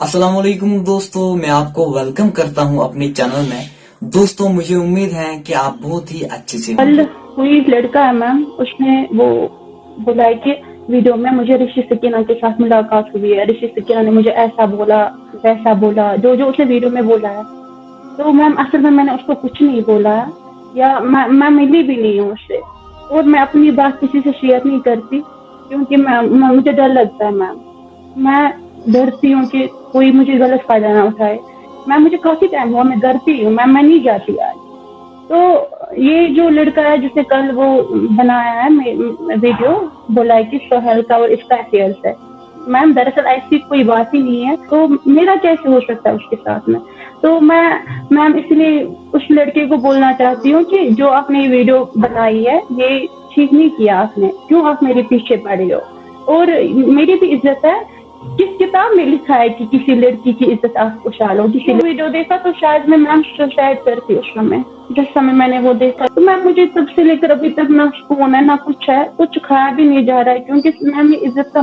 अस्सलाम वालेकुम दोस्तों, मैं आपको वेलकम करता हूं अपने चैनल में। दोस्तों मुझे उम्मीद है कि आप बहुत ही अच्छे से कल होंगे। कोई लड़का है मैम, उसने वो बोला है कि वीडियो में मुझे ऋषि सकीना के साथ मुलाकात हुई है, ऋषि सकीना ने मुझे ऐसा बोला वैसा बोला, जो जो उसने वीडियो में बोला है। तो मैम असल में मैंने उसको कुछ नहीं बोला है, या मैं मिली भी नहीं हूँ उससे, और मैं अपनी बात किसी से शेयर नहीं करती क्योंकि मुझे डर लगता है मैम। मैं डरती हूँ कि कोई मुझे गलत फायदा ना उठाए। मुझे काफी टाइम हुआ, मैं डरती हूँ मैम, मैं नहीं जाती आज। तो ये जो लड़का है जिसने कल वो बनाया है वीडियो, बोला है कि सोहेल का और इसका अफेयर है। मैम दरअसल ऐसी कोई बात ही नहीं है, तो मेरा कैसे हो सकता है उसके साथ में। तो मैम इसलिए उस लड़के को बोलना चाहती हूँ कि जो आपने ये वीडियो बनाई है ये ठीक नहीं किया आपने, क्यों आप मेरे पीछे पड़े हो। और मेरी भी इज्जत है, किस किताब में लिखा है कि किसी लड़की की इज्जत आप उछालो। किसी वीडियो देखा तो शायद मैं मैम सुसाइड करती उस समय, जिस समय मैंने वो देखा। तो मैम मुझे तब से लेकर अभी तक ना सुकून है ना कुछ है, कुछ खाया भी नहीं जा रहा है, क्योंकि मैम ये इज्जत का